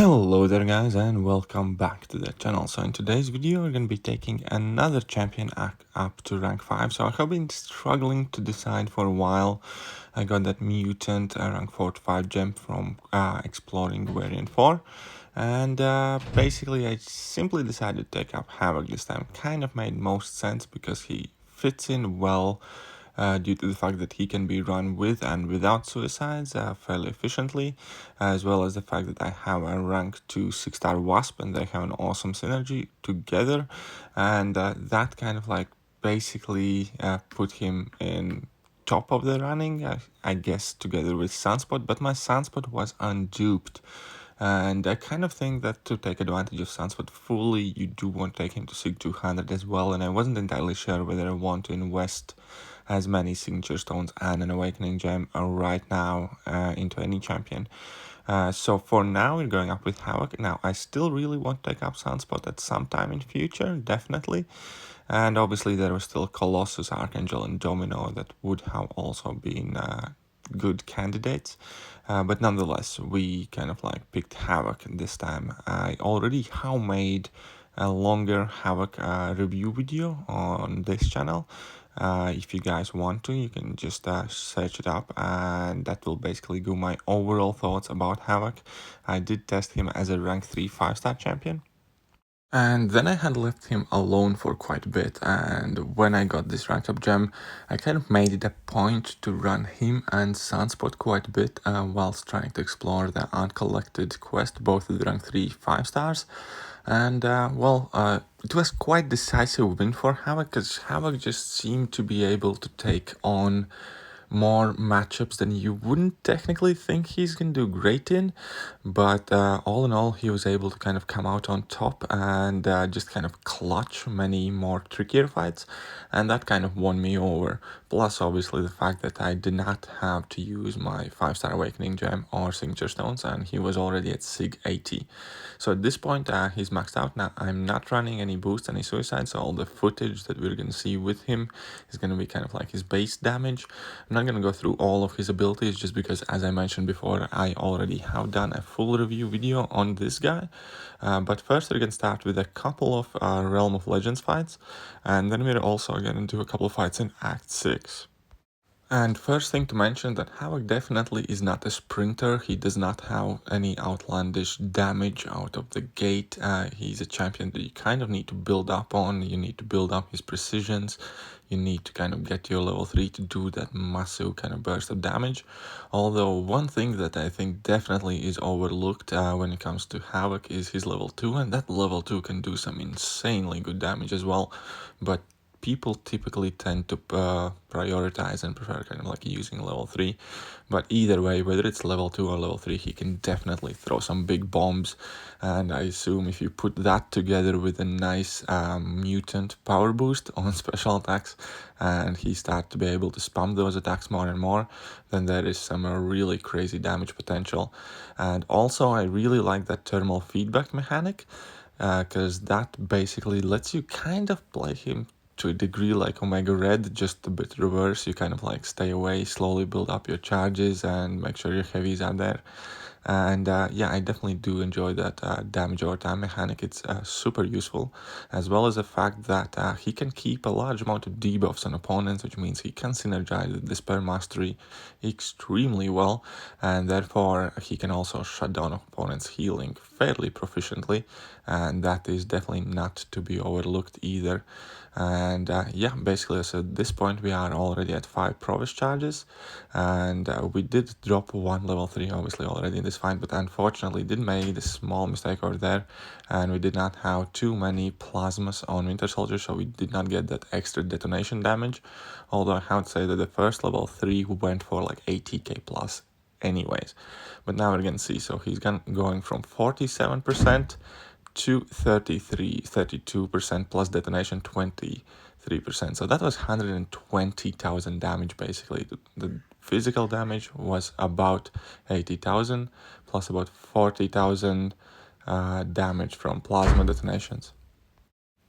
Hello there guys and welcome back to the channel. So in today's video we're going to be taking another champion up to rank 5. So I have been struggling to decide for a while. I got that mutant rank 4 to 5 gem from exploring variant 4. And basically I simply decided to take up Havok this time. Kind of made most sense because he fits in well due to the fact that he can be run with and without suicides fairly efficiently, as well as the fact that I have a rank 2 6-star Wasp and they have an awesome synergy together, and that kind of like basically put him in top of the running, I guess, together with Sunspot, but my Sunspot was unduped. And I kind of think that to take advantage of Sunspot fully, you do want to take him to Sig 200 as well, and I wasn't entirely sure whether I want to invest as many signature stones and an awakening gem right now into any champion. So for now we're going up with Havok. Now I still really want to take up Sunspot at some time in future, definitely. And obviously there was still Colossus, Archangel and Domino that would have also been good candidates. But nonetheless, we kind of like picked Havok this time. I already have made a longer Havok review video on this channel. If you guys want to, you can just search it up, and that will basically give my overall thoughts about Havok. I did test him as a rank 3 5-star champion. And then I had left him alone for quite a bit, and when I got this ranked up gem, I kind of made it a point to run him and Sunspot quite a bit whilst trying to explore the uncollected quest, both with rank 3 5-stars. And it was quite decisive win for Havok, because Havok just seemed to be able to take on more matchups than you wouldn't technically think he's gonna do great in, but all in all he was able to kind of come out on top and just kind of clutch many more trickier fights, and that kind of won me over. Plus obviously the fact that I did not have to use my 5-star awakening gem or signature stones, and he was already at Sig 80. So at this point he's maxed out. Now I'm not running any boost, any suicides, so all the footage that we're gonna see with him is gonna be kind of like his base damage. I'm not going to go through all of his abilities just because, as I mentioned before, I already have done a full review video on this guy. But first we're going to start with a couple of Realm of Legends fights, and then we're also going to do a couple of fights in Act 6. And first thing to mention that Havok definitely is not a sprinter. He does not have any outlandish damage out of the gate. He's a champion that you kind of need to build up on. You need to build up his precisions. You need to kind of get your level 3 to do that massive kind of burst of damage. Although one thing that I think definitely is overlooked when it comes to Havok is his level 2, and that level 2 can do some insanely good damage as well. But people typically tend to prioritize and prefer kind of like using level 3, but either way, whether it's level 2 or level 3, he can definitely throw some big bombs. And I assume if you put that together with a nice mutant power boost on special attacks, and he starts to be able to spam those attacks more and more, then there is some really crazy damage potential. And also I really like that thermal feedback mechanic, because that basically lets you kind of play him to a degree like Omega Red, just a bit reverse. You kind of like stay away, slowly build up your charges and make sure your heavies are there. And yeah, I definitely do enjoy that damage over time mechanic. It's super useful, as well as the fact that he can keep a large amount of debuffs on opponents, which means he can synergize with Despair Mastery extremely well, and therefore he can also shut down opponents' healing fairly proficiently, and that is definitely not to be overlooked either. And yeah, basically, so at this point we are already at 5 Provis charges, and we did drop one level 3 obviously already in this fight, but unfortunately did make a small mistake over there, and we did not have too many plasmas on Winter Soldier, so we did not get that extra detonation damage, although I have to say that the first level 3 went for like 80k plus anyways. But now we're gonna see, so he's going from 47% to 32% plus detonation 23%. So that was 120,000 damage basically. The physical damage was about 80,000 plus about 40,000 damage from plasma detonations.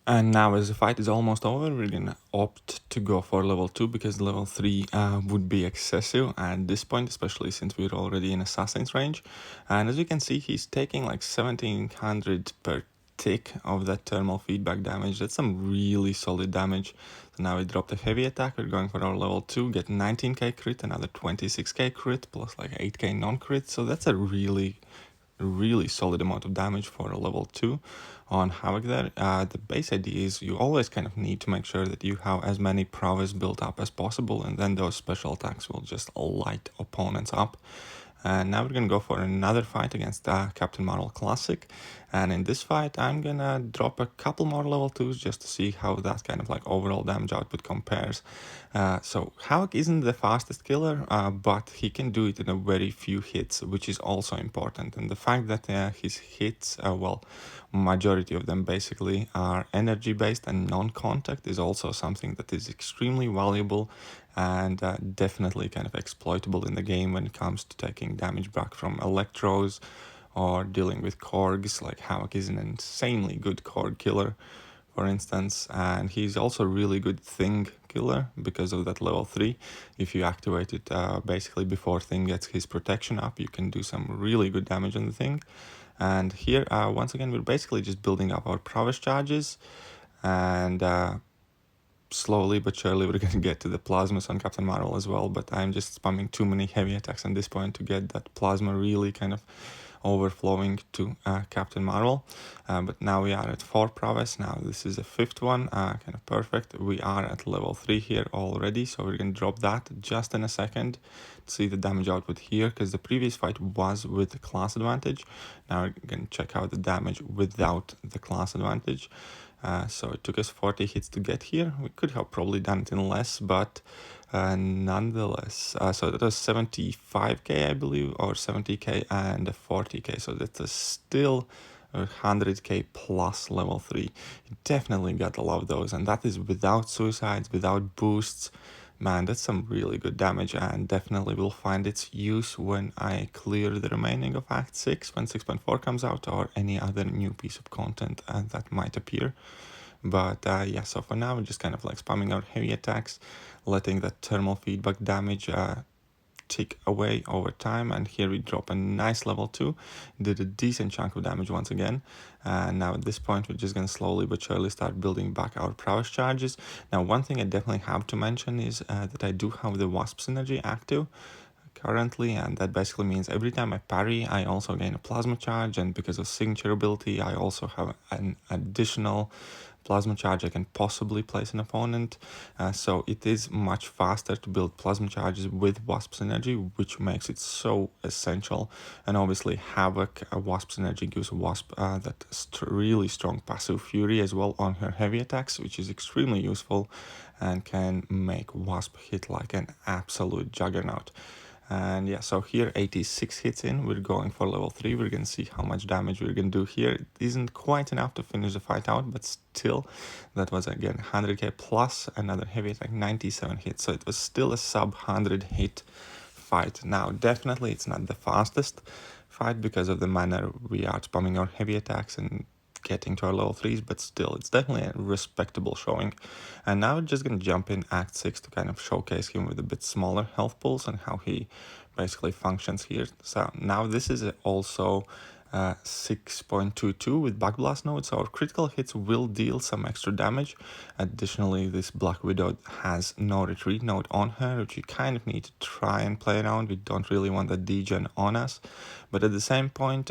And now as the fight is almost over, we're gonna opt to go for level 2 because level 3 would be excessive at this point, especially since we're already in Assassin's range. And as you can see, he's taking like 1700 per tick of that thermal feedback damage. That's some really solid damage. So now we drop the heavy attack, we're going for our level 2, get 19k crit, another 26k crit, plus like 8k non-crit. So that's a really solid amount of damage for a level 2 on Havok there. The base idea is you always kind of need to make sure that you have as many prowess built up as possible, and then those special attacks will just light opponents up. And now we're gonna go for another fight against Captain Marvel Classic. And in this fight, I'm gonna drop a couple more level 2s just to see how that kind of like overall damage output compares. So Havok isn't the fastest killer, but he can do it in a very few hits, which is also important. And the fact that his hits, well, majority of them basically are energy based and non-contact is also something that is extremely valuable and definitely kind of exploitable in the game when it comes to taking damage back from electros or dealing with Korgs. Like Havok is an insanely good Korg killer, for instance, and he's also a really good Thing killer because of that level 3. If you activate it basically before Thing gets his protection up, you can do some really good damage on the Thing. And here, once again, we're basically just building up our prowess charges, and slowly but surely we're going to get to the plasmas on Captain Marvel as well, but I'm just spamming too many heavy attacks at this point to get that plasma really kind of overflowing to Captain Marvel. But now we are at 4 prowess. Now this is the 5th one, kind of perfect. We are at level 3 here already, so we're going to drop that just in a second to see the damage output here, because the previous fight was with the class advantage. Now we're going to check out the damage without the class advantage. So it took us 40 hits to get here. We could have probably done it in less, but nonetheless. So that was 75k, I believe, or 70k and 40k. So that's still 100k plus level 3. You definitely gotta love those, and that is without suicides, without boosts. Man, that's some really good damage, and definitely will find its use when I clear the remaining of Act 6, when 6.4 comes out, or any other new piece of content that might appear. But yeah, so for now, we're just kind of like spamming out heavy attacks, letting that thermal feedback damage tick away over time. And here we drop a nice level 2, did a decent chunk of damage once again. And now at this point, we're just going to slowly but surely start building back our prowess charges. Now, one thing I definitely have to mention is that I do have the Wasp synergy active currently, and that basically means every time I parry, I also gain a plasma charge, and because of signature ability, I also have an additional plasma charge I can possibly place an opponent. So it is much faster to build plasma charges with Wasp synergy, which makes it so essential. And obviously Havok, Wasp synergy gives Wasp that really strong passive fury as well on her heavy attacks, which is extremely useful and can make Wasp hit like an absolute juggernaut. And yeah, so here 86 hits in, we're going for level 3. We're going to see how much damage we're going to do here. It isn't quite enough to finish the fight out, but still, that was again 100k plus another heavy attack, 97 hits. So it was still a sub 100 hit fight. Now, definitely it's not the fastest fight because of the manner we are spamming our heavy attacks and getting to our level 3s, but still, it's definitely a respectable showing. And now we're just going to jump in Act 6 to kind of showcase him with a bit smaller health pools and how he basically functions here. So now this is also 6.22 with Backblast node, so our critical hits will deal some extra damage. Additionally, this Black Widow has no retreat node on her, which you kind of need to try and play around. We don't really want the degen on us, but at the same point,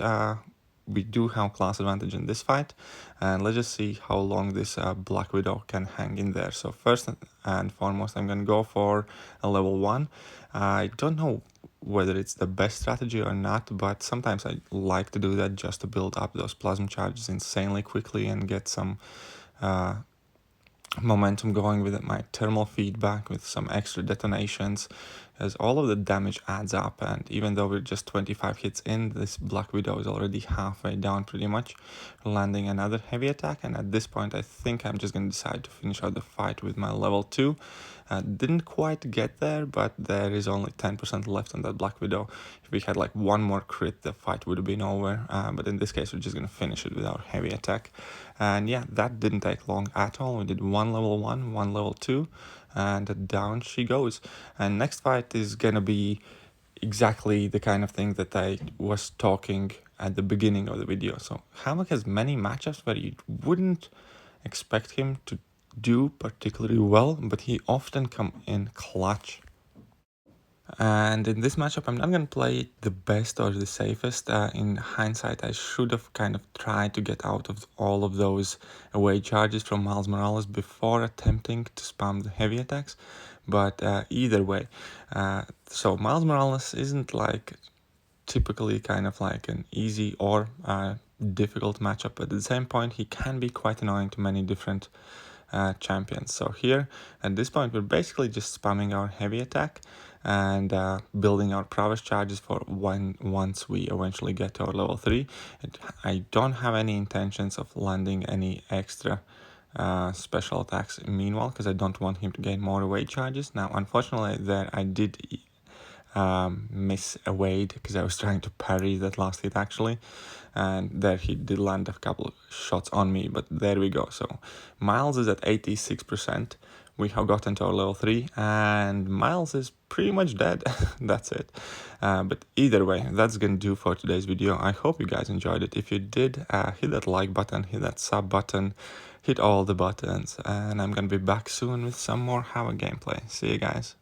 we do have class advantage in this fight, and let's just see how long this Black Widow can hang in there. So first and foremost, I'm going to go for a level 1. I don't know whether it's the best strategy or not, but sometimes I like to do that just to build up those plasma charges insanely quickly and get some momentum going with my thermal feedback with some extra detonations. as all of the damage adds up, and even though we're just 25 hits in, this Black Widow is already halfway down pretty much, landing another heavy attack. And at this point I think I'm just gonna decide to finish out the fight with my level 2. Didn't quite get there, but there is only 10% left on that Black Widow. If we had like one more crit, the fight would have been over, but in this case we're just gonna finish it with our heavy attack. And yeah, that didn't take long at all. We did one level 1, one level 2, and down she goes. And next fight is gonna be exactly the kind of thing that I was talking at the beginning of the video. So Havok has many matchups where you wouldn't expect him to do particularly well, but he often come in clutch. And in this matchup, I'm not going to play it the best or the safest. In hindsight, I should have kind of tried to get out of all of those away charges from Miles Morales before attempting to spam the heavy attacks. But either way, so Miles Morales isn't like typically kind of like an easy or difficult matchup, but at the same point, he can be quite annoying to many different champions. So here at this point we're basically just spamming our heavy attack and building our prowess charges for once we eventually get to our level 3. I don't have any intentions of landing any extra special attacks meanwhile, because I don't want him to gain more away charges. Now unfortunately there I did miss a wade because I was trying to parry that last hit actually, and there he did land a couple of shots on me, but there we go. So Miles is at 86%. We have gotten to our level 3 and Miles is pretty much dead. That's it. But either way, that's gonna do for today's video. I hope you guys enjoyed it. If you did, hit that like button, hit that sub button, hit all the buttons, and I'm gonna be back soon with some more Havok gameplay. See you guys.